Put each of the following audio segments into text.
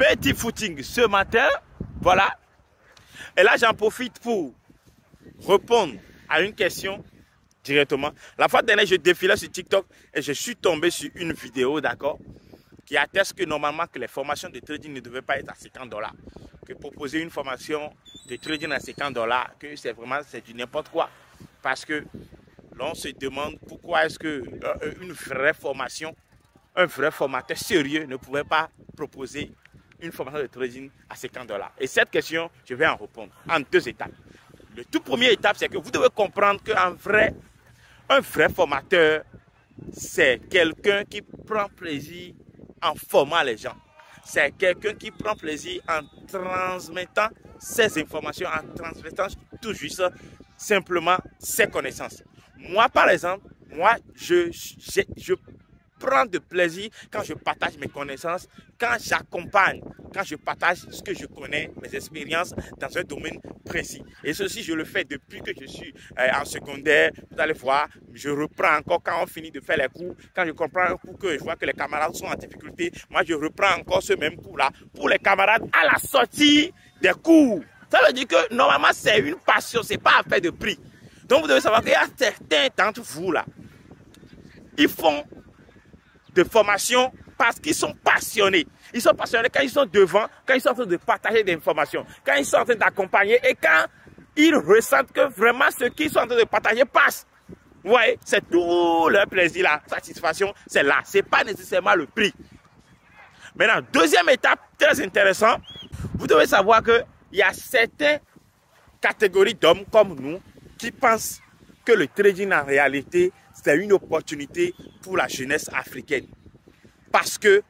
petit footing ce matin. Voilà. Et là, j'en profite pour répondre à une question directement. La fois dernière, je défilais sur TikTok et je suis tombé sur une vidéo, d'accord, qui atteste que normalement que les formations de trading ne devaient pas être à 50 $. Que proposer une formation de trading à 50 $, que c'est vraiment du n'importe quoi. Parce que l'on se demande pourquoi est-ce que une vraie formation, un vrai formateur sérieux ne pouvait pas proposer une formation de trading à 50 $. Et cette question, je vais en répondre en 2 étapes. Le tout premier étape, c'est que vous devez comprendre qu'un vrai formateur, c'est quelqu'un qui prend plaisir en formant les gens. C'est quelqu'un qui prend plaisir en transmettant ses informations, en transmettant tout juste simplement ses connaissances. Moi, par exemple, je prends de plaisir quand je partage mes connaissances, quand j'accompagne, quand je partage ce que je connais, mes expériences dans un domaine précis. Et ceci, je le fais depuis que je suis en secondaire. Vous allez voir, je reprends encore quand on finit de faire les cours. Quand je comprends un cours que je vois que les camarades sont en difficulté, moi, je reprends encore ce même cours-là pour les camarades à la sortie des cours. Ça veut dire que normalement, c'est une passion, ce n'est pas affaire de prix. Donc, vous devez savoir qu'il y a certains d'entre vous là, ils font de formation parce qu'ils sont passionnés. Ils sont passionnés quand ils sont devant, quand ils sont en train de partager des informations, quand ils sont en train d'accompagner et quand ils ressentent que vraiment ce qu'ils sont en train de partager passe. Vous voyez, c'est tout leur plaisir, la satisfaction, c'est là. Ce n'est pas nécessairement le prix. Maintenant, deuxième étape, très intéressant, vous devez savoir qu'il y a certaines catégories d'hommes comme nous qui pensent que le trading en réalité, c'est une opportunité pour la jeunesse africaine. Parce que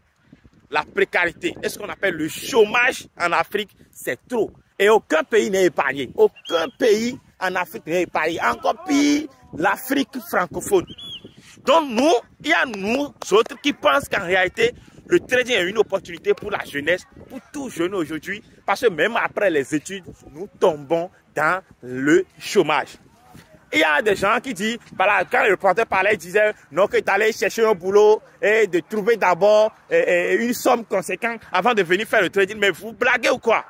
la précarité, et ce qu'on appelle le chômage en Afrique, c'est trop. Et aucun pays n'est épargné. Aucun pays en Afrique n'est épargné. Encore pire, l'Afrique francophone. Donc nous, il y a nous autres qui pensent qu'en réalité, le trading est une opportunité pour la jeunesse, pour tout jeune aujourd'hui. Parce que même après les études, nous tombons dans le chômage. Il y a des gens qui disent, voilà, quand le reporter parlait, il disait non, que tu allais chercher un boulot et de trouver d'abord une somme conséquente avant de venir faire le trading. Mais vous blaguez ou quoi?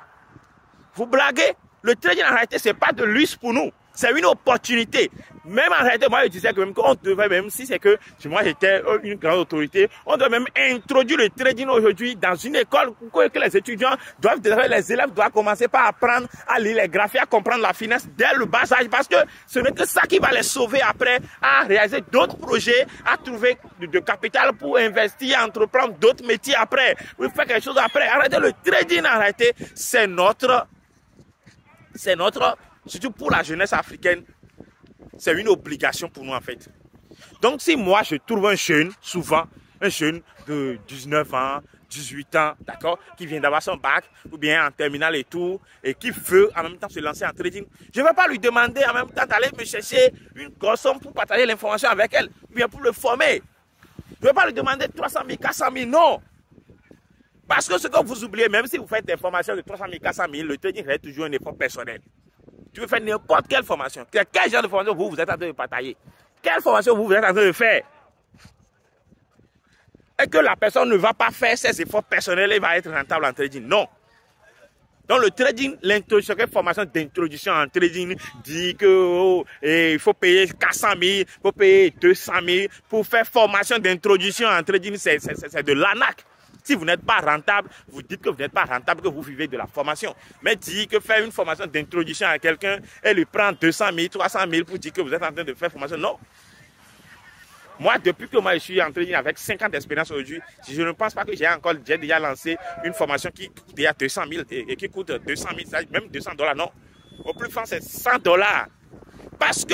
Vous blaguez? Le trading en réalité, ce n'est pas de luxe pour nous. C'est une opportunité. Même en réalité, moi je disais que même qu'on devrait, même si c'est que moi j'étais une grande autorité, on doit même introduire le trading aujourd'hui dans une école pour que les étudiants doivent, les élèves doivent commencer par apprendre à lire les graphies, à comprendre la finance dès le bas âge, parce que ce n'est que ça qui va les sauver après à réaliser d'autres projets, à trouver de capital pour investir, à entreprendre d'autres métiers après, pour faire quelque chose après. Arrêtez le trading en réalité, c'est notre, surtout pour la jeunesse africaine, c'est une obligation pour nous en fait. Donc si moi je trouve un jeune, souvent un jeune de 19 ans, 18 ans, d'accord, qui vient d'avoir son bac, ou bien en terminale et tout, et qui veut en même temps se lancer en trading, je ne vais pas lui demander en même temps d'aller me chercher une grosse somme pour partager l'information avec elle, ou bien pour le former. Je ne vais pas lui demander 300 000, 400 000, non. Parce que ce que vous oubliez, même si vous faites des formations de 300 000, 400 000, le trading reste toujours un effort personnel. Tu veux faire n'importe quelle formation. Quel genre de formation vous êtes en train de partager? Quelle formation vous êtes en train de faire? Et que la personne ne va pas faire ses efforts personnels et va être rentable en trading. Non. Donc le trading, l'introduction, formation d'introduction en trading dit que il faut payer 400 000, il faut payer 200 000 pour faire formation d'introduction en trading, c'est de l'arnaque. Si vous n'êtes pas rentable, vous dites que vous n'êtes pas rentable, que vous vivez de la formation. Mais dire que faire une formation d'introduction à quelqu'un, elle lui prend 200 000, 300 000 pour dire que vous êtes en train de faire formation, non. Moi, depuis que moi je suis en trading avec 5 ans d'expérience aujourd'hui, je ne pense pas que j'ai déjà lancé une formation qui coûte déjà 200 000 et qui coûte 200 000, même 200 $, non. Au plus fort, c'est 100 $. Parce que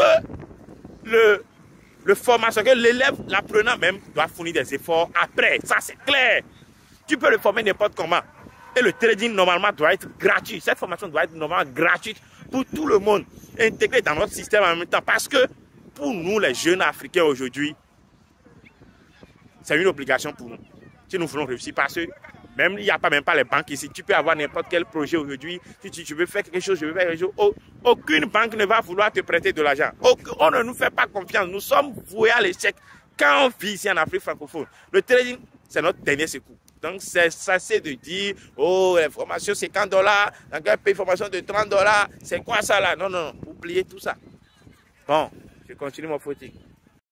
le formation, que l'élève, l'apprenant même, doit fournir des efforts après. Ça, c'est clair. Tu peux le former n'importe comment. Et le trading, normalement, doit être gratuit. Cette formation doit être normalement gratuite pour tout le monde, intégrée dans notre système en même temps. Parce que pour nous, les jeunes Africains aujourd'hui, c'est une obligation pour nous. Si nous voulons réussir, parce que même il n'y a même pas les banques ici. Tu peux avoir n'importe quel projet aujourd'hui. Si tu veux faire quelque chose, je veux faire quelque chose. Aucune banque ne va vouloir te prêter de l'argent. On ne nous fait pas confiance. Nous sommes voués à l'échec quand on vit ici en Afrique francophone. Le trading, c'est notre dernier secours. Donc, c'est cessé de dire, oh, les formations, c'est 50 $. Dans quel pays, formation de 30 $. C'est quoi ça là? Non, non, oubliez tout ça. Bon, je continue mon footing.